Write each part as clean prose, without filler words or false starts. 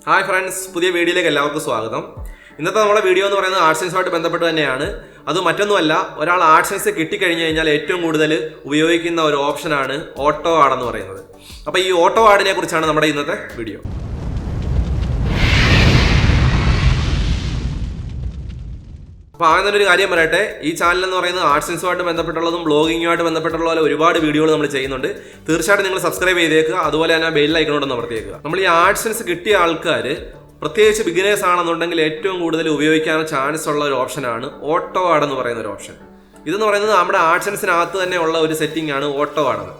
Hi friends, പുതിയ വീഡിയോയിലേക്ക് എല്ലാവർക്കും സ്വാഗതം. ഇന്നത്തെ നമ്മുടെ വീഡിയോ എന്ന് പറയുന്നത് ആഡ്സെൻസുമായിട്ട് ബന്ധപ്പെട്ട് തന്നെയാണ്. അത് മറ്റൊന്നുമല്ല, ഒരാൾ ആഡ്സെൻസ് കിട്ടിക്കഴിഞ്ഞ് കഴിഞ്ഞാൽ ഏറ്റവും കൂടുതൽ ഉപയോഗിക്കുന്ന ഒരു ഓപ്ഷനാണ് ഓട്ടോ ആഡ് എന്ന് പറയുന്നത്. അപ്പോൾ ഈ ഓട്ടോ ആഡിനെ കുറിച്ചാണ് നമ്മുടെ ഇന്നത്തെ വീഡിയോ. അപ്പോൾ ആദ്യം ഒരു കാര്യം പറയട്ടെ, ഈ ചാനൽ എന്ന് പറയുന്നത് ആഡ്സെൻസുമായിട്ട് ബന്ധപ്പെട്ടുള്ളതും ബ്ലോഗിങ്ങുമായിട്ട് ബബന്ധപ്പെട്ടുള്ള ഒരുപാട് വീഡിയോകൾ നമ്മൾ ചെയ്യുന്നുണ്ട്. തീർച്ചയായിട്ടും നിങ്ങൾ സബ്സ്ക്രൈബ് ചെയ്തേക്കുക, അതുപോലെ തന്നെ ബെൽ ഐക്കണോടൊന്ന് അമർത്തിയേക്കുക. നമ്മൾ ഈ ആഡ്സെൻസ് കിട്ടിയ ആൾക്കാർ, പ്രത്യേകിച്ച് ബിഗിനേഴ്സ് ആണെന്നുണ്ടെങ്കിൽ ഏറ്റവും കൂടുതൽ ഉപയോഗിക്കാൻ ചാൻസ് ഉള്ള ഒരു ഓപ്ഷനാണ് ഓട്ടോ ആഡ് എന്ന് പറയുന്ന ഒരു ഓപ്ഷൻ. ഇതെന്ന് പറയുന്നത് നമ്മുടെ ആഡ്സെൻസിനകത്ത് തന്നെ ഉള്ള ഒരു സെറ്റിംഗ് ആണ് ഓട്ടോ ആഡ്.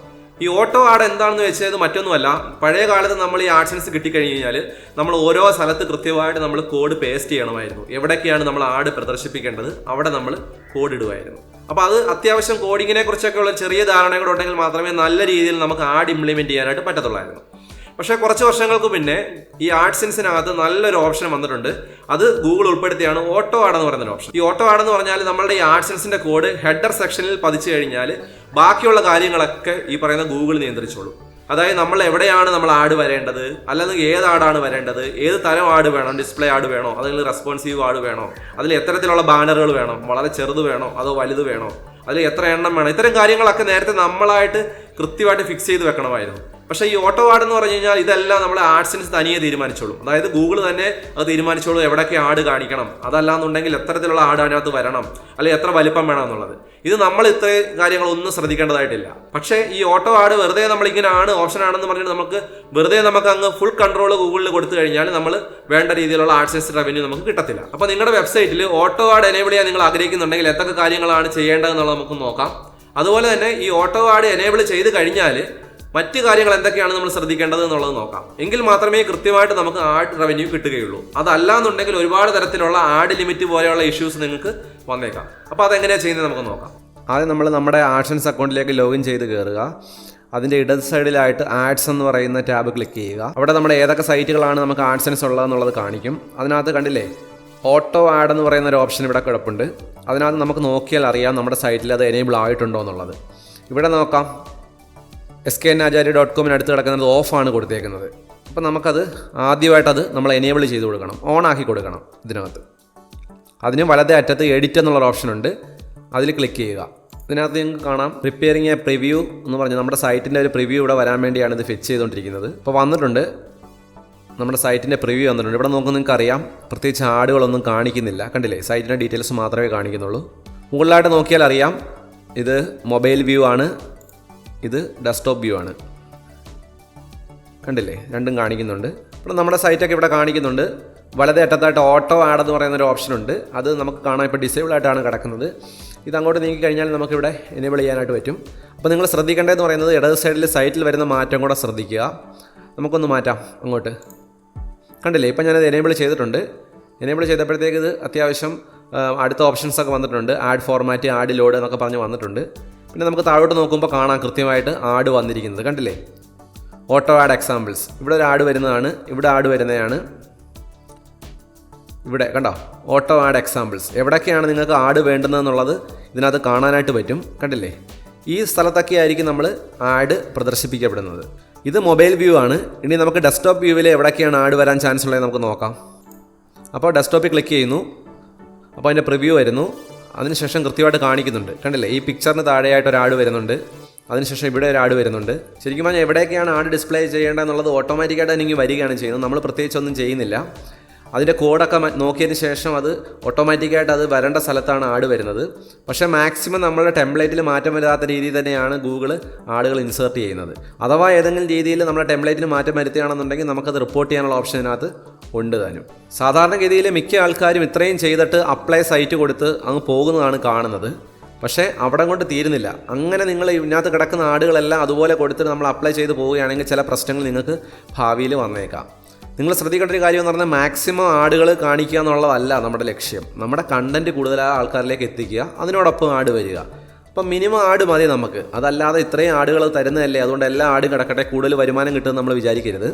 ഈ ഓട്ടോ ആഡ് എന്താണെന്ന് വെച്ചാൽ മറ്റൊന്നുമല്ല, പഴയ കാലത്ത് നമ്മൾ ഈ ആഡ്സെൻസ് കിട്ടിക്കഴിഞ്ഞ് കഴിഞ്ഞാൽ നമ്മൾ ഓരോ സ്ഥലത്ത് കൃത്യമായിട്ട് നമ്മൾ കോഡ് പേസ്റ്റ് ചെയ്യണമായിരുന്നു. എവിടേക്കാണ് നമ്മൾ ആഡ് പ്രദർശിപ്പിക്കേണ്ടത് അവിടെ നമ്മൾ കോഡ് ഇടുമായിരുന്നു. അപ്പോൾ അത് അത്യാവശ്യം കോഡിങ്ങിനെ കുറിച്ചൊക്കെ ഉള്ള ചെറിയ ധാരണകൾ ഉണ്ടെങ്കിൽ മാത്രമേ നല്ല രീതിയിൽ നമുക്ക് ആഡ് ഇംപ്ലിമെൻറ്റ് ചെയ്യാനായിട്ട് പറ്റത്തുള്ളായിരുന്നു. പക്ഷേ കുറച്ച് വർഷങ്ങൾക്ക് പിന്നെ ഈ ആഡ്സെൻസിനകത്ത് നല്ലൊരു ഓപ്ഷൻ വന്നിട്ടുണ്ട്. അത് ഗൂഗിൾ ഉൾപ്പെടുത്തിയാണ് ഓട്ടോ ആഡ് എന്ന് പറയുന്ന ഓപ്ഷൻ. ഈ ഓട്ടോ ആഡ് എന്ന് പറഞ്ഞാൽ നമ്മളുടെ ഈ ആഡ്സെൻസിന്റെ കോഡ് ഹെഡർ സെക്ഷനിൽ പതിച്ചു കഴിഞ്ഞാൽ ബാക്കിയുള്ള കാര്യങ്ങളൊക്കെ ഈ പറയുന്ന ഗൂഗിൾ നിയന്ത്രിച്ചോളൂ. അതായത് നമ്മൾ എവിടെയാണ് നമ്മൾ ആഡ് വരേണ്ടത്, അല്ലെങ്കിൽ ഏത് ആഡാണ് വരേണ്ടത്, ഏത് തരം ആഡ് വേണം, ഡിസ്പ്ലേ ആഡ് വേണോ, അല്ലെങ്കിൽ റെസ്പോൺസീവ് ആഡ് വേണോ, അതിൽ എത്തരത്തിലുള്ള ബാനറുകൾ വേണം, വളരെ ചെറുത് വേണോ അതോ വലുത് വേണോ, അതിൽ എത്ര എണ്ണം വേണം, ഇത്തരം കാര്യങ്ങളൊക്കെ നേരത്തെ നമ്മളായിട്ട് കൃത്യമായിട്ട് ഫിക്സ് ചെയ്ത് വെക്കണമായിരുന്നു. പക്ഷേ ഈ ഓട്ടോ ആഡ് എന്ന് പറഞ്ഞു കഴിഞ്ഞാൽ ഇതെല്ലാം നമ്മുടെ ആഡ്സെൻസ് തനിയെ തീരുമാനിച്ചോളും. അതായത് ഗൂഗിൾ തന്നെ അത് തീരുമാനിച്ചോളും എവിടെയൊക്കെ ആഡ് കാണിക്കണം, അതല്ലാന്നുണ്ടെങ്കിൽ എത്തരത്തിലുള്ള ആഡ് അതിനകത്ത് വരണം, അല്ലെങ്കിൽ എത്ര വലിപ്പം വേണം എന്നുള്ളത്. ഇത് നമ്മൾ ഇത്രയും കാര്യങ്ങളൊന്നും ശ്രദ്ധിക്കേണ്ടതായിട്ടില്ല. പക്ഷേ ഈ ഓട്ടോ ആഡ് വെറുതെ നമ്മളിങ്ങനെ ആണ് ഓപ്ഷൻ ആണെന്ന് പറഞ്ഞിട്ട് നമുക്ക് അങ്ങ് ഫുൾ കൺട്രോൾ ഗൂഗിളിൽ കൊടുത്തു കഴിഞ്ഞാൽ നമ്മൾ വേണ്ട രീതിയിലുള്ള ആഡ്സെൻസ് റവന്യൂ നമുക്ക് കിട്ടത്തില്ല. അപ്പോൾ നിങ്ങളുടെ വെബ്സൈറ്റിൽ ഓട്ടോ ആഡ് എനേബിൾ ചെയ്യാൻ നിങ്ങൾ ആഗ്രഹിക്കുന്നുണ്ടെങ്കിൽ എന്തൊക്കെ കാര്യങ്ങളാണ് ചെയ്യേണ്ടതെന്നുള്ളത് നമുക്ക് നോക്കാം. അതുപോലെ തന്നെ ഈ ഓട്ടോ ആഡ് എനേബിൾ ചെയ്ത് കഴിഞ്ഞാൽ മറ്റ് കാര്യങ്ങൾ എന്തൊക്കെയാണ് നമ്മൾ ശ്രദ്ധിക്കേണ്ടത് എന്നുള്ളത് നോക്കാം. എങ്കിൽ മാത്രമേ കൃത്യമായിട്ട് നമുക്ക് ആഡ് റവന്യൂ കിട്ടുകയുള്ളൂ. അതല്ലാന്നുണ്ടെങ്കിൽ ഒരുപാട് തരത്തിലുള്ള ആഡ് ലിമിറ്റ് പോലെയുള്ള ഇഷ്യൂസ് നിങ്ങൾക്ക് വന്നേക്കാം. അപ്പോൾ അതെങ്ങനെയാണ് ചെയ്യുന്നത് നമുക്ക് നോക്കാം. ആദ്യം നമ്മൾ നമ്മുടെ ആഡ്സെൻസ് അക്കൗണ്ടിലേക്ക് ലോഗിൻ ചെയ്ത് കയറുക. അതിൻ്റെ ഇടത് സൈഡിലായിട്ട് ആഡ്സ് എന്ന് പറയുന്ന ടാബ് ക്ലിക്ക് ചെയ്യുക. അവിടെ നമ്മുടെ ഏതൊക്കെ സൈറ്റുകളാണ് നമുക്ക് ആഡ്സെൻസ് ഉള്ളതെന്നുള്ളത് കാണിക്കും. അതിനകത്ത് കണ്ടില്ലേ ഓട്ടോ ആഡ് എന്ന് പറയുന്ന ഒരു ഓപ്ഷൻ ഇവിടെ കിടപ്പുണ്ട്. അതിനകത്ത് നമുക്ക് നോക്കിയാൽ അറിയാം നമ്മുടെ സൈറ്റിൽ അത് എനേബിൾ ആയിട്ടുണ്ടോ എന്നുള്ളത്. ഇവിടെ നോക്കാം, excluding.com അടുത്ത് കിടക്കുന്നത് ഓഫാണ് കൊടുത്തേക്കുന്നത്. അപ്പം നമുക്കത് ആദ്യമായിട്ടത് നമ്മൾ എനേബിൾ ചെയ്ത് കൊടുക്കണം, ഓൺ ആക്കി കൊടുക്കണം. ഇതിനകത്ത് അതിന് വലതേ അറ്റത്ത് എഡിറ്റ് എന്നുള്ള ഓപ്ഷൻ ഉണ്ട്, അതിൽ ക്ലിക്ക് ചെയ്യുക. ഇതിനകത്ത് നിങ്ങൾക്ക് കാണാം പ്രിപ്പയറിങ് എ പ്രിവ്യൂ എന്ന് പറഞ്ഞ് നമ്മുടെ സൈറ്റിൻ്റെ ഒരു പ്രിവ്യൂ ഇവിടെ വരാൻ വേണ്ടിയാണ് ഇത് ഫെച്ച് ചെയ്തുകൊണ്ടിരിക്കുന്നത്. ഇപ്പോൾ വന്നിട്ടുണ്ട്, നമ്മുടെ സൈറ്റിൻ്റെ പ്രിവ്യൂ വന്നിട്ടുണ്ട്. ഇവിടെ നോക്കുമ്പോൾ നിങ്ങൾക്ക് അറിയാം പ്രത്യേകിച്ച് ആഡുകളൊന്നും കാണിക്കുന്നില്ല. കണ്ടില്ലേ, സൈറ്റിൻ്റെ ഡീറ്റെയിൽസ് മാത്രമേ കാണിക്കുന്നുള്ളൂ. മുകളിലായിട്ട് നോക്കിയാൽ അറിയാം ഇത് മൊബൈൽ വ്യൂ ആണ്, ഇത് ഡെസ്ക്ടോപ്പ് വ്യൂ ആണ്. കണ്ടില്ലേ, രണ്ടും കാണിക്കുന്നുണ്ട്. ഇപ്പോൾ നമ്മുടെ സൈറ്റൊക്കെ ഇവിടെ കാണിക്കുന്നുണ്ട്. വളരെ അറ്റത്തായിട്ട് ഓട്ടോ ആഡ് എന്ന് പറയുന്നൊരു ഓപ്ഷൻ ഉണ്ട്. അത് നമുക്ക് കാണാൻ ഇപ്പോൾ ഡിസേബിൾ ആയിട്ടാണ് കിടക്കുന്നത്. ഇത് അങ്ങോട്ട് നീക്കി കഴിഞ്ഞാൽ നമുക്കിവിടെ എനേബിൾ ചെയ്യാനായിട്ട് പറ്റും. അപ്പോൾ നിങ്ങൾ ശ്രദ്ധിക്കേണ്ടതെന്ന് പറയുന്നത് ഇടത് സൈഡിൽ സൈറ്റിൽ വരുന്ന മാറ്റം കൂടെ ശ്രദ്ധിക്കുക. നമുക്കൊന്ന് മാറ്റാം അങ്ങോട്ട്. കണ്ടില്ലേ, ഇപ്പം ഞാനത് എനേബിൾ ചെയ്തിട്ടുണ്ട്. എനേബിൾ ചെയ്തപ്പോഴത്തേക്ക് ഇത് അത്യാവശ്യം അടുത്ത ഓപ്ഷൻസൊക്കെ വന്നിട്ടുണ്ട്. ആഡ് ഫോർമാറ്റ്, ആഡ് ലോഡ് എന്നൊക്കെ പറഞ്ഞ് വന്നിട്ടുണ്ട്. പിന്നെ നമുക്ക് താഴോട്ട് നോക്കുമ്പോൾ കാണാം കൃത്യമായിട്ട് ആഡ് വന്നിരിക്കുന്നത്. കണ്ടില്ലേ, ഓട്ടോ ആഡ് എക്സാമ്പിൾസ്. ഇവിടെ ഒരു ആഡ് വരുന്നതാണ്, ഇവിടെ ആഡ് വരുന്നതാണ്. ഇവിടെ കണ്ടോ, ഓട്ടോ ആഡ് എക്സാമ്പിൾസ്. എവിടെയൊക്കെയാണ് നിങ്ങൾക്ക് ആഡ് വേണ്ടുന്നതെന്നുള്ളത് ഇതിനകത്ത് കാണാനായിട്ട് പറ്റും. കണ്ടില്ലേ, ഈ സ്ഥലത്തൊക്കെ ആയിരിക്കും നമ്മൾ ആഡ് പ്രദർശിപ്പിക്കപ്പെടുന്നത്. ഇത് മൊബൈൽ വ്യൂ ആണ്. ഇനി നമുക്ക് ഡെസ്ക്ടോപ്പ് വ്യൂവിൽ എവിടെയൊക്കെയാണ് ആഡ് വരാൻ ചാൻസ് ഉള്ളത് നമുക്ക് നോക്കാം. അപ്പോൾ ഡെസ്ക്ടോപ്പിൽ ക്ലിക്ക് ചെയ്യുന്നു. അപ്പോൾ അതിൻ്റെ പ്രിവ്യൂ വരുന്നു. അതിനുശേഷം കൃത്യമായിട്ട് കാണിക്കുന്നുണ്ട്. കണ്ടില്ലേ, ഈ പിക്ചറിന് താഴെയായിട്ട് ഒരു ആഡ് വരുന്നുണ്ട്. അതിനുശേഷം ഇവിടെ ഒരു ആഡ് വരുന്നുണ്ട്. ശരിക്കും പറഞ്ഞാൽ എവിടെയൊക്കെയാണ് ആഡ് ഡിസ്പ്ലേ ചെയ്യേണ്ടതെന്നുള്ളത് ഓട്ടോമാറ്റിക്കായിട്ട് എനിക്ക് വരികയാണ് ചെയ്യുന്നത്. നമ്മൾ പ്രത്യേകിച്ചൊന്നും ചെയ്യുന്നില്ല. അതിൻ്റെ കോഡൊക്കെ നോക്കിയതിന് ശേഷം അത് ഓട്ടോമാറ്റിക്കായിട്ട് അത് വരേണ്ട സ്ഥലത്താണ് ആഡ് വരുന്നത്. പക്ഷേ മാക്സിമം നമ്മളുടെ ടെംപ്ലേറ്റിൽ മാറ്റം വരാത്ത രീതിയിൽ തന്നെയാണ് ഗൂഗിൾ ആഡുകൾ ഇൻസേർട്ട് ചെയ്യുന്നത്. അഥവാ ഏതെങ്കിലും രീതിയിൽ നമ്മുടെ ടെംപ്ലേറ്റിൽ മാറ്റം വരുത്തുകയാണെന്നുണ്ടെങ്കിൽ നമുക്കത് റിപ്പോർട്ട് ചെയ്യാനുള്ള ഓപ്ഷൻ ഇതിനകത്ത് ഉണ്ട് താനും. സാധാരണഗതിയിൽ മിക്ക ആൾക്കാരും ഇത്രയും ചെയ്തിട്ട് അപ്ലൈ സൈറ്റ് കൊടുത്ത് അങ്ങ് പോകുന്നതാണ് കാണുന്നത്. പക്ഷേ അവിടെ കൊണ്ട് തീരുന്നില്ല. അങ്ങനെ നിങ്ങൾ ഇതിനകത്ത് കിടക്കുന്ന ആഡുകളെല്ലാം അതുപോലെ കൊടുത്തിട്ട് നമ്മൾ അപ്ലൈ ചെയ്ത് പോവുകയാണെങ്കിൽ ചില പ്രശ്നങ്ങൾ നിങ്ങൾക്ക് ഭാവിയിൽ വന്നേക്കാം. നിങ്ങൾ ശ്രദ്ധിക്കേണ്ട ഒരു കാര്യം എന്ന് പറഞ്ഞാൽ മാക്സിമം ആഡുകൾ കാണിക്കുക എന്നുള്ളതല്ല നമ്മുടെ ലക്ഷ്യം. നമ്മുടെ കണ്ടൻറ്റ് കൂടുതലായ ആൾക്കാരിലേക്ക് എത്തിക്കുക, അതിനോടൊപ്പം ആഡ് വരിക. അപ്പം മിനിമം ആഡ് മതി നമുക്ക്. അതല്ലാതെ ഇത്രയും ആഡുകൾ തരുന്നതല്ലേ, അതുകൊണ്ട് എല്ലാ ആഡും കിടക്കട്ടെ, കൂടുതൽ വരുമാനം കിട്ടുമെന്ന് നമ്മൾ വിചാരിക്കരുത്.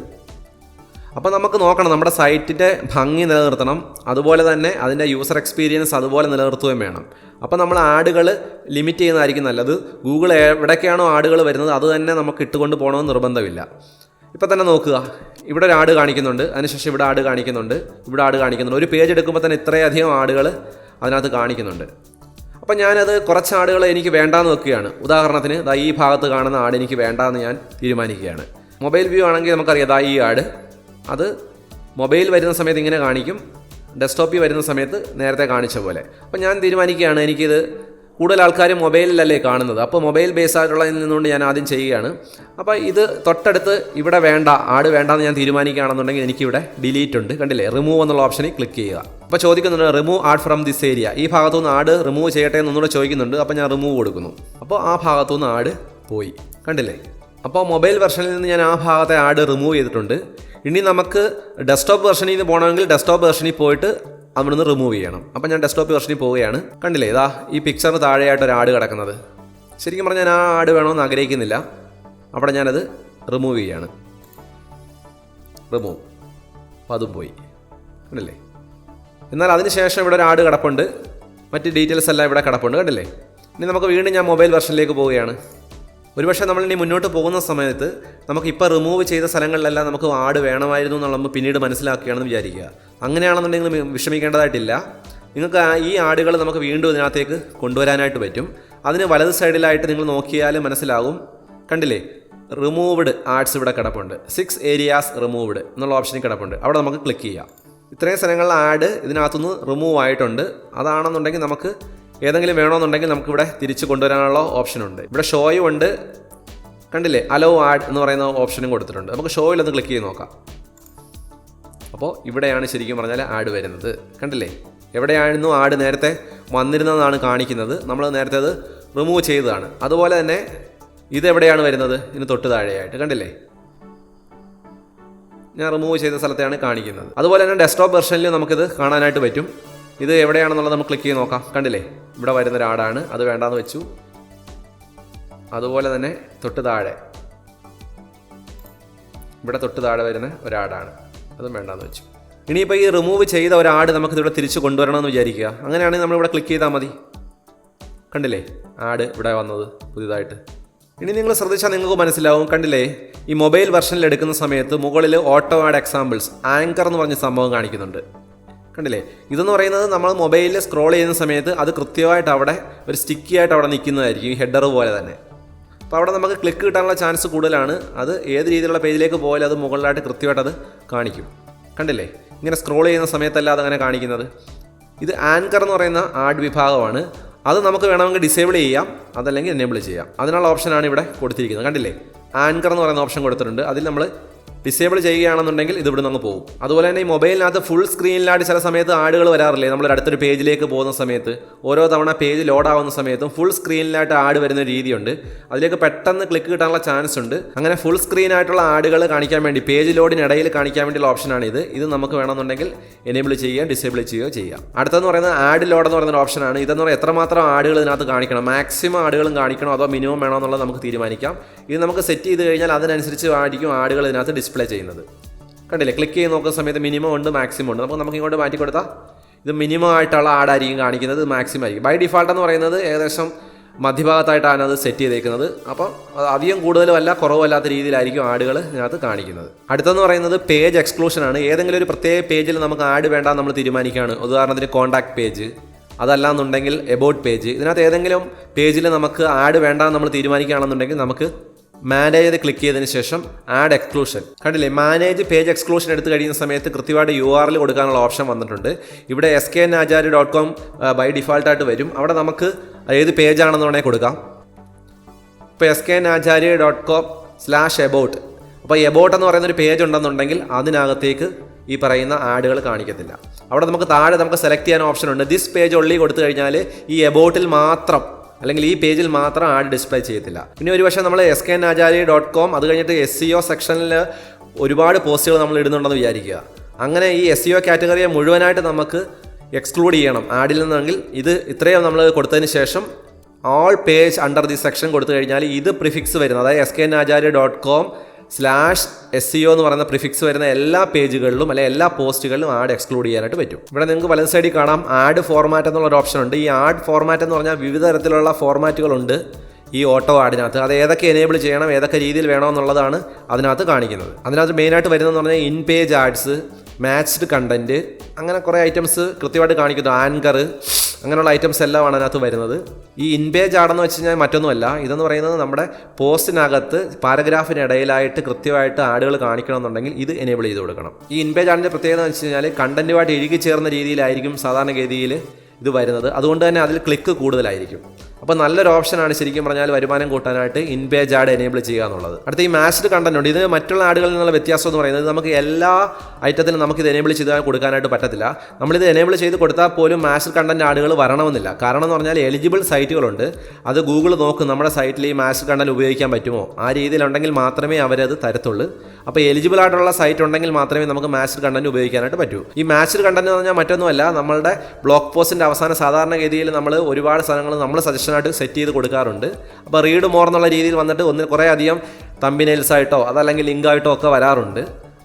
അപ്പോൾ നമുക്ക് നോക്കണം, നമ്മുടെ സൈറ്റിൻ്റെ ഭംഗി നിലനിർത്തണം, അതുപോലെ തന്നെ അതിൻ്റെ യൂസർ എക്സ്പീരിയൻസ് അതുപോലെ നിലനിർത്തുകയും വേണം. അപ്പോൾ നമ്മൾ ആഡുകൾ ലിമിറ്റ് ചെയ്യുന്നതായിരിക്കും നല്ലത്. ഗൂഗിൾ എവിടേക്കാണോ ആഡുകൾ വരുന്നത് അത് തന്നെ നമുക്ക് ഇട്ടുകൊണ്ട് പോകണമെന്ന് നിർബന്ധമില്ല. ഇപ്പം തന്നെ നോക്കുക, ഇവിടെ ഒരു ആഡ് കാണിക്കുന്നുണ്ട്, അതിനുശേഷം ഇവിടെ ആഡ് കാണിക്കുന്നുണ്ട്, ഇവിടെ ആഡ് കാണിക്കുന്നുണ്ട്. ഒരു പേജ് എടുക്കുമ്പോൾ തന്നെ ഇത്രയധികം ആഡുകൾ അതിനകത്ത് കാണിക്കുന്നുണ്ട്. അപ്പം ഞാനത് കുറച്ച് ആടുകൾ എനിക്ക് വേണ്ടാന്ന് വെക്കുകയാണ്. ഉദാഹരണത്തിന് ഈ ഭാഗത്ത് കാണുന്ന ആഡ് എനിക്ക് വേണ്ടാന്ന് ഞാൻ തീരുമാനിക്കുകയാണ്. മൊബൈൽ വ്യൂ ആണെങ്കിൽ നമുക്കറിയാം ഈ ആഡ് അത് മൊബൈൽ വരുന്ന സമയത്ത് ഇങ്ങനെ കാണിക്കും, ഡെസ്ക്ടോപ്പിൽ വരുന്ന സമയത്ത് നേരത്തെ കാണിച്ച പോലെ. അപ്പം ഞാൻ തീരുമാനിക്കുകയാണ് എനിക്കിത് കൂടുതൽ ആൾക്കാർ മൊബൈലിലല്ലേ കാണുന്നത്, അപ്പോൾ മൊബൈൽ ബേസ് ആയിട്ടുള്ളതിൽ നിന്നുകൊണ്ട് ഞാൻ ആദ്യം ചെയ്യുകയാണ്. അപ്പോൾ ഇത് തൊട്ടടുത്ത് ഇവിടെ വേണ്ട ആഡ് വേണ്ടാന്ന് ഞാൻ തീരുമാനിക്കുകയാണെന്നുണ്ടെങ്കിൽ എനിക്കിവിടെ ഡിലീറ്റ് ഉണ്ട്, കണ്ടില്ലേ, റിമൂവ് എന്നുള്ള ഓപ്ഷനിൽ ക്ലിക്ക് ചെയ്യുക. അപ്പോൾ ചോദിക്കുന്നുണ്ട് remove add from this area, ഈ ഭാഗത്തുനിന്ന് ആഡ് റിമൂവ് ചെയ്യട്ടെ എന്നൊന്നുകൂടെ ചോദിക്കുന്നുണ്ട്. അപ്പോൾ ഞാൻ റിമൂവ് കൊടുക്കുന്നു. അപ്പോൾ ആ ഭാഗത്തുനിന്ന് ആഡ് പോയി, കണ്ടില്ലേ. അപ്പോൾ മൊബൈൽ വെർഷനിൽ നിന്ന് ഞാൻ ആ ഭാഗത്തെ ആഡ് റിമൂവ് ചെയ്തിട്ടുണ്ട്. ഇനി നമുക്ക് ഡെസ്ക്ടോപ്പ് വെർഷനിൽ നിന്ന് പോകണമെങ്കിൽ ഡെസ്ക്ടോപ്പ് വെർഷനിൽ പോയിട്ട് അവിടുന്ന് റിമൂവ് ചെയ്യണം. അപ്പം ഞാൻ ഡെസ്ക്ടോപ്പ് വെർഷനിൽ പോവുകയാണ്. കണ്ടില്ലേ, ഈ പിക്ചറിന് താഴെയായിട്ട് ഒരു ആഡ് കിടക്കുന്നത്. ശരിക്കും പറഞ്ഞാൽ ഞാൻ ആ ആഡ് വേണമെന്ന് ആഗ്രഹിക്കുന്നില്ല. അവിടെ ഞാനത് റിമൂവ് ചെയ്യാണ്. റിമൂവ്, അപ്പം അതും പോയി, കണ്ടില്ലേ. എന്നാൽ അതിന് ശേഷം ഇവിടെ ഒരു ആഡ് കിടപ്പുണ്ട്, മറ്റ് ഡീറ്റെയിൽസ് എല്ലാം ഇവിടെ കിടപ്പുണ്ട്, കണ്ടില്ലേ. ഇനി നമുക്ക് വീണ്ടും ഞാൻ മൊബൈൽ വെർഷനിലേക്ക് പോവുകയാണ്. ഒരുപക്ഷെ നമ്മളിനി മുന്നോട്ട് പോകുന്ന സമയത്ത് നമുക്കിപ്പോൾ റിമൂവ് ചെയ്ത സ്ഥലങ്ങളിലെല്ലാം നമുക്ക് ആഡ് വേണമായിരുന്നു എന്നുള്ള നമ്മൾ പിന്നീട് മനസ്സിലാക്കുകയാണെന്ന് വിചാരിക്കുക. അങ്ങനെയാണെന്നുണ്ടെങ്കിൽ വിഷമിക്കേണ്ടതായിട്ടില്ല. നിങ്ങൾക്ക് ഈ ആഡുകൾ നമുക്ക് വീണ്ടും ഇതിനകത്തേക്ക് കൊണ്ടുവരാനായിട്ട് പറ്റും. അതിന് വലത് സൈഡിലായിട്ട് നിങ്ങൾ നോക്കിയാൽ മനസ്സിലാകും, കണ്ടില്ലേ, റിമൂവ്ഡ് ആഡ്സ് ഇവിടെ കിടപ്പുണ്ട്. 6 ഏരിയാസ് റിമൂവ്ഡ് എന്നുള്ള ഓപ്ഷനിൽ കിടപ്പുണ്ട്. അവിടെ നമുക്ക് ക്ലിക്ക് ചെയ്യാം. ഇത്രയും സ്ഥലങ്ങളിൽ ആഡ് ഇതിനകത്തുനിന്ന് റിമൂവ് ആയിട്ടുണ്ട്. അതാണെന്നുണ്ടെങ്കിൽ നമുക്ക് ഏതെങ്കിലും വേണമെന്നുണ്ടെങ്കിൽ നമുക്കിവിടെ തിരിച്ച് കൊണ്ടുവരാനുള്ള ഓപ്ഷനുണ്ട്. ഇവിടെ ഷോയും ഉണ്ട്, കണ്ടില്ലേ, അലോ ആഡ് എന്ന് പറയുന്ന ഓപ്ഷനും കൊടുത്തിട്ടുണ്ട്. നമുക്ക് ഷോയിലൊന്ന് ക്ലിക്ക് ചെയ്ത് നോക്കാം. അപ്പോൾ ഇവിടെയാണ് ശരിക്കും പറഞ്ഞാൽ ആഡ് വരുന്നത്, കണ്ടില്ലേ. എവിടെയായിരുന്നു ആഡ് നേരത്തെ വന്നിരുന്നതാണ് കാണിക്കുന്നത്, നമ്മൾ നേരത്തെ അത് റിമൂവ് ചെയ്തതാണ്. അതുപോലെ തന്നെ ഇതെവിടെയാണ് വരുന്നത്, ഇതിന് തൊട്ട് താഴെയായിട്ട്, കണ്ടില്ലേ, ഞാൻ റിമൂവ് ചെയ്ത സ്ഥലത്തെയാണ് കാണിക്കുന്നത്. അതുപോലെ തന്നെ ഡെസ്ക്ടോപ്പ് വെർഷനിൽ നമുക്കിത് കാണാനായിട്ട് പറ്റും. ഇത് എവിടെയാണെന്നുള്ളത് നമുക്ക് ക്ലിക്ക് ചെയ്ത് നോക്കാം. കണ്ടില്ലേ, ഇവിടെ വരുന്നൊരു ആഡാണ്, അത് വേണ്ടാന്ന് വെച്ചു. അതുപോലെ തന്നെ തൊട്ട് താഴെ, ഇവിടെ തൊട്ട് താഴെ വരുന്ന ഒരാടാണ്, അതും വേണ്ടാന്ന് വെച്ചു. ഇനിയിപ്പോൾ ഈ റിമൂവ് ചെയ്ത ഒരാട് നമുക്കിതിവിടെ തിരിച്ച് കൊണ്ടുവരണമെന്ന് വിചാരിക്കുക. അങ്ങനെയാണെങ്കിൽ നമ്മളിവിടെ ക്ലിക്ക് ചെയ്താൽ മതി. കണ്ടില്ലേ, ആഡ് ഇവിടെ വന്നത് പുതിയതായിട്ട്. ഇനി നിങ്ങൾ ശ്രദ്ധിച്ചാൽ നിങ്ങൾക്ക് മനസ്സിലാവും, കണ്ടില്ലേ, ഈ മൊബൈൽ വെർഷനിൽ എടുക്കുന്ന സമയത്ത് മുകളിൽ ഓട്ടോ ആഡ് എക്സാമ്പിൾസ് ആങ്കർ എന്ന് പറഞ്ഞ സംഭവം കാണിക്കുന്നുണ്ട്, കണ്ടില്ലേ. ഇതെന്ന് പറയുന്നത് നമ്മൾ മൊബൈലിൽ സ്ക്രോൾ ചെയ്യുന്ന സമയത്ത് അത് കൃത്യമായിട്ട് അവിടെ ഒരു സ്റ്റിക്കി ആയിട്ട് അവിടെ നിൽക്കുന്നതായിരിക്കും, ഈ ഹെഡർ പോലെ തന്നെ. അപ്പോൾ അവിടെ നമുക്ക് ക്ലിക്ക് കിട്ടാനുള്ള ചാൻസ് കൂടുതലാണ്. അത് ഏത് രീതിയിലുള്ള പേജിലേക്ക് പോയാലും അത് മുകളിലായിട്ട് കൃത്യമായിട്ട് അത് കാണിക്കും, കണ്ടില്ലേ. ഇങ്ങനെ സ്ക്രോൾ ചെയ്യുന്ന സമയത്തല്ല അതങ്ങനെ കാണിക്കുന്നത്. ഇത് ആങ്കർ എന്ന് പറയുന്ന ആഡ് വിഭാഗമാണ്. അത് നമുക്ക് വേണമെങ്കിൽ ഡിസേബിൾ ചെയ്യാം, അതല്ലെങ്കിൽ എനേബിൾ ചെയ്യാം. അതിനുള്ള ഓപ്ഷനാണ് ഇവിടെ കൊടുത്തിരിക്കുന്നത്, കണ്ടില്ലേ. ആങ്കർ എന്ന് പറയുന്ന ഓപ്ഷൻ കൊടുത്തിട്ടുണ്ട്. അതിൽ നമ്മൾ ഡിസേബിൾ ചെയ്യുകയാണെന്നുണ്ടെങ്കിൽ ഇത് ഇവിടെ നിന്ന് പോകും. അതുപോലെ തന്നെ ഈ മൊബൈലിനകത്ത് ഫുൾ സ്ക്രീനിലായിട്ട് ചില സമയത്ത് ആഡുകൾ വരാറില്ലേ, നമ്മൾ അടുത്തൊരു പേജിലേക്ക് പോകുന്ന സമയത്ത് ഓരോ തവണ പേജ് ലോഡ് ആവുന്ന സമയത്തും ഫുൾ സ്ക്രീനിലായിട്ട് ആഡ് വരുന്ന രീതിയുണ്ട്. അതിലേക്ക് പെട്ടെന്ന് ക്ലിക്ക് കിട്ടാനുള്ള ചാൻസ് ഉണ്ട്. അങ്ങനെ ഫുൾ സ്ക്രീനായിട്ടുള്ള ആഡുകൾ കാണിക്കാൻ വേണ്ടി പേജ് ലോഡിനിടയിൽ കാണിക്കാൻ വേണ്ടിയുള്ള ഓപ്ഷനാണ് ഇത്. ഇത് നമുക്ക് വേണമെന്നുണ്ടെങ്കിൽ എനേബിൾ ചെയ്യുക, ഡിസേബിൾ ചെയ്യുകയോ ചെയ്യാം. അടുത്തെന്ന് പറയുന്നത് ആഡ് ലോഡ് എന്ന് പറയുന്ന ഓപ്ഷനാണ്. ഇതെന്ന് പറയുന്നത് എത്രമാത്രം ആഡുകൾ ഇതിനകത്ത് കാണിക്കണം, മാക്സിമം ആഡുകളും കാണിക്കണോ അതോ മിനിമം വേണോ എന്നുള്ളത് നമുക്ക് തീരുമാനിക്കാം. ഇത് നമുക്ക് സെറ്റ് ചെയ്ത് കഴിഞ്ഞാൽ അതിനനുസരിച്ച് ആയിരിക്കും ആഡുകൾ ഇതിനകത്ത് ഡിസ്പ്ലേ ചെയ്യുന്നത്. കണ്ടില്ലേ, ക്ലിക്ക് ചെയ്ത് നോക്കുന്ന സമയത്ത് മിനിമം ഉണ്ട്, മാക്സിമം ഉണ്ട്. നമുക്ക് ഇങ്ങോട്ട് മാറ്റി കൊടുത്താൽ ഇത് മിനിമം ആയിട്ടുള്ള ആഡായിരിക്കും കാണിക്കുന്നത്, മാക്സിമം ആയിരിക്കും. ബൈ ഡിഫാൾട്ട് എന്ന് പറയുന്നത് ഏകദേശം മധ്യഭാഗത്തായിട്ടാണ് അത് സെറ്റ് ചെയ്തേക്കുന്നത്. അപ്പോൾ അധികം കൂടുതലും അല്ല കുറവല്ലാത്ത രീതിയിലായിരിക്കും ആഡുകൾ ഇതിനകത്ത് കാണിക്കുന്നത്. അടുത്തെന്ന് പറയുന്നത് പേജ് എക്സ്ക്ലൂഷനാണ്. ഏതെങ്കിലും ഒരു പ്രത്യേക പേജിൽ നമുക്ക് ആഡ് വേണ്ടാന്ന് നമ്മൾ തീരുമാനിക്കുകയാണ്. ഉദാഹരണത്തിന് കോൺടാക്ട് പേജ്, അതല്ലാന്നുണ്ടെങ്കിൽ എബൌട്ട് പേജ്. ഇതിനകത്ത് ഏതെങ്കിലും പേജിൽ നമുക്ക് ആഡ് വേണ്ടാന്ന് നമ്മൾ തീരുമാനിക്കുകയാണെന്നുണ്ടെങ്കിൽ നമുക്ക് മാനേജ് ക്ലിക്ക് ചെയ്തതിന് ശേഷം ആഡ് എക്സ്ക്ലൂഷൻ, കണ്ടില്ലേ, മാനേജ് പേജ് എക്സ്ക്ലൂഷൻ എടുത്ത് കഴിയുന്ന സമയത്ത് കൃത്യമായിട്ട് URL കൊടുക്കാനുള്ള ഓപ്ഷൻ വന്നിട്ടുണ്ട്. ഇവിടെ sknachari.com ബൈ ഡിഫാൾട്ടായിട്ട് വരും. അവിടെ നമുക്ക് ഏത് പേജാണെന്ന് വേണമെങ്കിൽ കൊടുക്കാം. ഇപ്പോൾ sknachari.com/about. അപ്പോൾ എബൌട്ട് എന്ന് പറയുന്ന ഒരു പേജ് ഉണ്ടെന്നുണ്ടെങ്കിൽ അതിനകത്തേക്ക് ഈ പറയുന്ന ആഡുകൾ കാണിക്കത്തില്ല. അവിടെ നമുക്ക് താഴെ നമുക്ക് സെലക്ട് ചെയ്യാൻ ഓപ്ഷൻ ഉണ്ട്. ദിസ് പേജ് ഒള്ളി കൊടുത്തു കഴിഞ്ഞാൽ ഈ എബൌട്ടിൽ മാത്രം അല്ലെങ്കിൽ ഈ പേജിൽ മാത്രം ആഡ് ഡിസ്പ്ലേ ചെയ്യത്തില്ല. പിന്നെ ഒരു പക്ഷേ നമ്മൾ sknachari.com അത് കഴിഞ്ഞിട്ട് SEO സെക്ഷനിൽ ഒരുപാട് പോസ്റ്റുകൾ നമ്മൾ ഇടുന്നുണ്ടെന്ന് വിചാരിക്കുക. അങ്ങനെ ഈ SEO കാറ്റഗറിയെ മുഴുവനായിട്ട് നമുക്ക് എക്സ്ക്ലൂഡ് ചെയ്യണം ആഡിൽ നിന്നെങ്കിൽ ഇത് ഇത്രയും നമ്മൾ കൊടുത്തതിന് ശേഷം all page under the section കൊടുത്തു കഴിഞ്ഞാൽ ഇത് പ്രിഫിക്സ് വരുന്നത്, അതായത് sknachari.com/SEO എന്ന് പറയുന്ന പ്രിഫിക്സ് വരുന്ന എല്ലാ പേജുകളിലും അല്ലെങ്കിൽ എല്ലാ പോസ്റ്റുകളിലും ആഡ് എക്സ്ക്ലൂഡ് ചെയ്യാനായിട്ട് പറ്റും. ഇവിടെ നിങ്ങൾക്ക് വലത് സൈഡിൽ കാണാം ആഡ് ഫോർമാറ്റ് എന്നുള്ളൊരു ഓപ്ഷൻ ഉണ്ട്. ഈ ആഡ് ഫോർമാറ്റ് എന്ന് പറഞ്ഞാൽ വിവിധ തരത്തിലുള്ള ഫോർമാറ്റുകളുണ്ട്. ഈ ഓട്ടോ ആഡിനകത്ത്. അത് ഏതൊക്കെ എനേബിൾ ചെയ്യണം, ഏതൊക്കെ രീതിയിൽ വേണമെന്നുള്ളതാണ് അതിനകത്ത് കാണിക്കുന്നത്. അതിനകത്ത് മെയിനായിട്ട് വരുന്നതെന്ന് പറഞ്ഞാൽ in page ads, matched content, അങ്ങനെ കുറേ ഐറ്റംസ് കൃത്യമായിട്ട് കാണിക്കുന്നു. ആങ്കർ, അങ്ങനെയുള്ള ഐറ്റംസ് എല്ലാമാണ് അതിനകത്ത് വരുന്നത്. ഈ ഇൻ പേജ് ആടെന്ന് വെച്ച് കഴിഞ്ഞാൽ മറ്റൊന്നുമല്ല, ഇതെന്ന് പറയുന്നത് നമ്മുടെ പോസ്റ്റിനകത്ത് പാരഗ്രാഫിനിടയിലായിട്ട് കൃത്യമായിട്ട് ആഡുകൾ കാണിക്കണമെന്നുണ്ടെങ്കിൽ ഇത് എനേബിൾ ചെയ്ത് കൊടുക്കണം. ഈ ഇൻ പേജ് ആഡിൻ്റെ പ്രത്യേകത എന്ന് വെച്ച് കഴിഞ്ഞാൽ കണ്ടൻറ്റുമായിട്ട് ഇഴുകി ചേർന്ന രീതിയിലായിരിക്കും സാധാരണഗതിയിൽ ഇത് വരുന്നത്. അതുകൊണ്ട് തന്നെ അതിൽ ക്ലിക്ക് കൂടുതലായിരിക്കും. അപ്പോൾ നല്ലൊരു ഓപ്ഷനാണ് ശരിക്കും പറഞ്ഞാൽ വരുമാനം കൂട്ടാനായിട്ട് ഇൻ പേജ് ആഡ് എനേബിൾ ചെയ്യുക എന്നുള്ളത്. അടുത്ത ഈ മാച്ച്ഡ് കണ്ടന്റ് ഉണ്ട്. ഇത് മറ്റുള്ള ആഡുകളിൽ നിന്നുള്ള വ്യത്യാസം എന്ന് പറയുന്നത് നമുക്ക് എല്ലാ ഐറ്റത്തിലും നമുക്കിത് എനേബിൾ ചെയ്ത് കൊടുക്കാനായിട്ട് പറ്റത്തില്ല. നമ്മളിത് എനേബിൾ ചെയ്ത് കൊടുത്താൽ പോലും മാച്ച്ഡ് കണ്ടന്റ് ആഡുകൾ വരണമെന്നില്ല. കാരണം എന്ന് പറഞ്ഞാൽ എലിജിബിൾ സൈറ്റുകളുണ്ട്, അത് ഗൂഗിൾ നോക്കും നമ്മുടെ സൈറ്റിൽ ഈ മാച്ച്ഡ് കണ്ടന്റ് ഉപയോഗിക്കാൻ പറ്റുമോ, ആ രീതിയിലുണ്ടെങ്കിൽ മാത്രമേ അവരത് തരത്തുള്ളൂ. അപ്പോൾ എലിജിബിൾ ആയിട്ടുള്ള സൈറ്റ് ഉണ്ടെങ്കിൽ മാത്രമേ നമുക്ക് മാച്ച്ഡ് കണ്ടന്റ് ഉപയോഗിക്കാനായിട്ട് പറ്റൂ. ഈ മാച്ച്ഡ് കണ്ടന്റ് എന്ന് പറഞ്ഞാൽ മറ്റൊന്നുമല്ല, നമ്മളുടെ ബ്ലോഗ് പോസ്റ്റിൻ്റെ അവസാനം സാധാരണഗതിയിൽ നമ്മൾ ഒരുപാട് സ്ഥലങ്ങൾ നമ്മൾ സജഷനായിട്ട് സെറ്റ് ചെയ്ത് കൊടുക്കാറുണ്ട്. അപ്പോൾ റീഡ് മോർ എന്നുള്ള രീതിയിൽ വന്നിട്ട് കുറേ അധികം തമ്പിനെയിൽസ് ആയിട്ടോ അതല്ലെങ്കിൽ ലിങ്കായിട്ടോ ഒക്കെ വരാറുണ്ട്.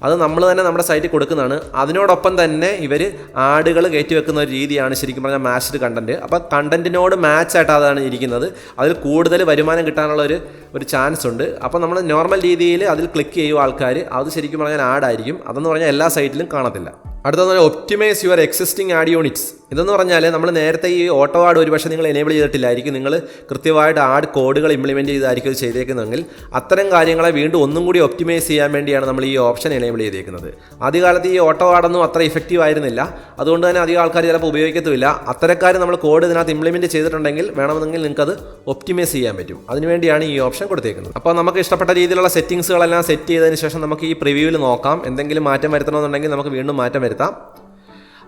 അത് നമ്മൾ തന്നെ നമ്മുടെ സൈറ്റിൽ കൊടുക്കുന്നതാണ്. അതിനോടൊപ്പം തന്നെ ഇവർ ആഡുകൾ കയറ്റി വെക്കുന്ന ഒരു രീതിയാണ് ശരിക്കും പറഞ്ഞാൽ മാച്ച്ഡ് കണ്ടന്റ്. അപ്പോൾ കണ്ടന്റിനോട് മാച്ചായിട്ട് അതാണ് ഇരിക്കുന്നത്. അതിൽ കൂടുതൽ വരുമാനം കിട്ടാനുള്ള ഒരു ചാൻസ് ഉണ്ട്. അപ്പോൾ നമ്മൾ നോർമൽ രീതിയിൽ അതിൽ ക്ലിക്ക് ചെയ്യുക ആൾക്കാർ, അത് ശരിക്കും പറഞ്ഞാൽ ആഡായിരിക്കും. അതെന്ന് പറഞ്ഞാൽ എല്ലാ സൈറ്റിലും കാണത്തില്ല. അടുത്തതെന്ന് പറഞ്ഞാൽ optimise your existing add units. ഇതെന്ന് പറഞ്ഞാൽ നമ്മൾ നേരത്തെ ഈ ഓട്ടോ ആഡ് ഒരുപക്ഷെ നിങ്ങൾ എനേബിൾ ചെയ്തിട്ടില്ലായിരിക്കും. നിങ്ങൾ കൃത്യമായിട്ട് ആഡ് കോഡുകൾ ഇംപ്ലിമെൻറ്റ് ചെയ്തായിരിക്കും ചെയ്തേക്കുന്നതെങ്കിൽ അത്തരം കാര്യങ്ങളെ വീണ്ടും ഒന്നും കൂടി ഒപ്റ്റിമൈസ് ചെയ്യാൻ വേണ്ടിയാണ് നമ്മൾ ഈ ഓപ്ഷൻ എനേബിൾ ചെയ്തേക്കുന്നത്. ആദ്യകാലത്ത് ഈ ഓട്ടോ ആഡൊന്നും അത്ര ഇഫക്റ്റീവ് ആയിരുന്നില്ല. അതുകൊണ്ട് തന്നെ അധികം ആൾക്കാർ ചിലപ്പോൾ ഉപയോഗിക്കത്തുമില്ല. അത്തരക്കാർ നമ്മൾ കോഡ് ഇതിനകത്ത് ഇംപ്ലിമെൻറ്റ് ചെയ്തിട്ടുണ്ടെങ്കിൽ വേണമെന്നെങ്കിൽ നിങ്ങൾക്കത് ഒപ്റ്റിമൈസ് ചെയ്യാൻ പറ്റും. അതിനുവേണ്ടിയാണ് ഈ ഓപ്ഷൻ കൊടുത്തേക്കുന്നത്. അപ്പോൾ നമുക്ക് ഇഷ്ടപ്പെട്ട രീതിയിലുള്ള സെറ്റിംഗ്സുകളെല്ലാം സെറ്റ് ചെയ്തതിന് ശേഷം നമുക്ക് ഈ പ്രിവ്യൂവിൽ നോക്കാം. എന്തെങ്കിലും മാറ്റം വരുത്തണമെന്നുണ്ടെങ്കിൽ നമുക്ക് വീണ്ടും മാറ്റം വരുത്താം.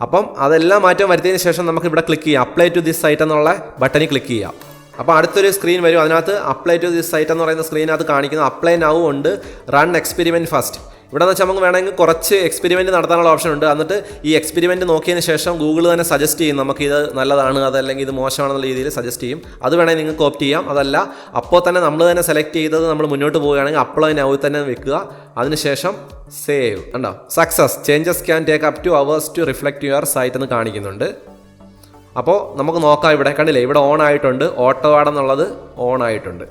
അപ്പം അതെല്ലാം മാറ്റം വരുത്തിയതിന് ശേഷം നമുക്ക് ഇവിടെ ക്ലിക്ക് ചെയ്യാം. അപ്ലൈ ടു ദിസ് സൈറ്റ് എന്നുള്ള ബട്ടണിൽ ക്ലിക്ക് ചെയ്യാം. അപ്പോൾ അടുത്തൊരു സ്ക്രീൻ വരും. അതിനകത്ത് അപ്ലൈ ടു ദിസ് സൈറ്റ് എന്ന് പറയുന്ന സ്ക്രീനകത്ത് കാണിക്കുന്നത് അപ്ലൈ നൗ ഉണ്ട്, റൺ എക്സ്പെരിമെൻറ്റ് ഫസ്റ്റ്. ഇവിടെ എന്ന് വെച്ചാൽ നമുക്ക് വേണമെങ്കിൽ കുറച്ച് എക്സ്പെരിമെൻറ്റ് നടത്താനുള്ള ഓപ്ഷൻ ഉണ്ട്. എന്നിട്ട് ഈ എക്സ്പെരിമെൻറ്റ് നോക്കിയതിന് ശേഷം ഗൂഗിൾ തന്നെ സജസ്റ്റ് ചെയ്യും നമുക്കിത് നല്ലതാണ് അതല്ലെങ്കിൽ ഇത് മോശമാണെന്നുള്ള രീതിയിൽ സജസ്റ്റ് ചെയ്യും. അത് വേണമെങ്കിൽ നിങ്ങൾക്ക് ഓപ്റ്റ് ചെയ്യാം. അതല്ല അപ്പോൾ തന്നെ നമ്മൾ തന്നെ സെലക്ട് ചെയ്തത് നമ്മൾ മുന്നോട്ട് പോവുകയാണെങ്കിൽ അപ്ലൈ നൗ തന്നെ വെക്കുക. അതിനുശേഷം സേവ് ഉണ്ടോ, success, changes can take up to hours to reflect your site എന്ന് കാണിക്കുന്നുണ്ട്. അപ്പോൾ നമുക്ക് നോക്കാം. ഇവിടെ കണ്ടില്ലേ, ഇവിടെ ഓൺ ആയിട്ടുണ്ട്, ഓട്ടോ ആഡ് എന്നുള്ളത് ഓൺ ആയിട്ടുണ്ട്.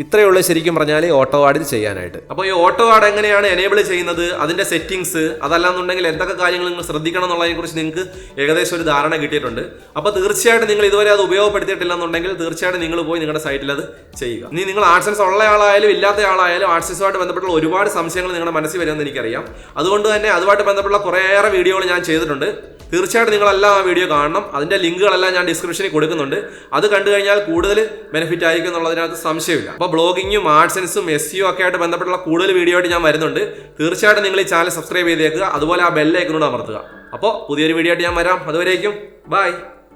ഇത്രയേ ഉള്ളൂ ശരിക്കും പറഞ്ഞാൽ ഓട്ടോ ആഡിൽ ചെയ്യാനായിട്ട്. അപ്പോൾ ഈ ഓട്ടോ ആഡ് എങ്ങനെയാണ് എനേബിൾ ചെയ്യുന്നത്, അതിൻ്റെ സെറ്റിംഗ്സ്, അതല്ലാന്നുണ്ടെങ്കിൽ എന്തൊക്കെ കാര്യങ്ങൾ നിങ്ങൾ ശ്രദ്ധിക്കണം എന്നുള്ളതിനെക്കുറിച്ച് നിങ്ങൾക്ക് ഏകദേശം ഒരു ധാരണ കിട്ടിയിട്ടുണ്ട്. അപ്പോൾ തീർച്ചയായിട്ടും നിങ്ങൾ ഇതുവരെ അത് ഉപയോഗപ്പെടുത്തിയിട്ടില്ലെന്നുണ്ടെങ്കിൽ തീർച്ചയായിട്ടും നിങ്ങൾ പോയി നിങ്ങളുടെ സൈറ്റിൽ അത് ചെയ്യുക. ഇനി നിങ്ങൾ ആഡ്സെൻസ് ഉള്ള ആളായാലും ഇല്ലാത്ത ആളായാലും ആഡ്സെൻസുമായിട്ട് ബന്ധപ്പെട്ടുള്ള ഒരുപാട് സംശയങ്ങൾ നിങ്ങളുടെ മനസ്സിൽ വരുമെന്ന് എനിക്കറിയാം. അതുകൊണ്ട് തന്നെ അതുമായിട്ട് ബന്ധപ്പെട്ടുള്ള കുറേയേറെ വീഡിയോകൾ ഞാൻ ചെയ്തിട്ടുണ്ട്. തീർച്ചയായിട്ടും നിങ്ങളെല്ലാം ആ വീഡിയോ കാണണം. അതിൻ്റെ ലിങ്കുകളെല്ലാം ഞാൻ ഡിസ്ക്രിപ്ഷനിൽ കൊടുക്കുന്നുണ്ട്. അത് കണ്ടു കഴിഞ്ഞാൽ കൂടുതൽ ബെനിഫിറ്റ് ആയിരിക്കും എന്നുള്ളതിനകത്ത് സംശയമില്ല. അപ്പോൾ ബ്ലോഗിങ്ങും ആഡ്സെൻസും SEO ഒക്കെ ആയിട്ട് ബന്ധപ്പെട്ടുള്ള കൂടുതൽ വീഡിയോ ആയിട്ട് ഞാൻ വരുന്നുണ്ട്. തീർച്ചയായിട്ടും നിങ്ങൾ ഈ ചാനൽ സബ്സ്ക്രൈബ് ചെയ്തേക്കുക. അതുപോലെ ആ ബെൽ ഐക്കൺ കൂടെ അമർത്തുക. അപ്പോൾ പുതിയൊരു വീഡിയോ ആയിട്ട് ഞാൻ വരാം. അതുവരേക്കും ബൈ.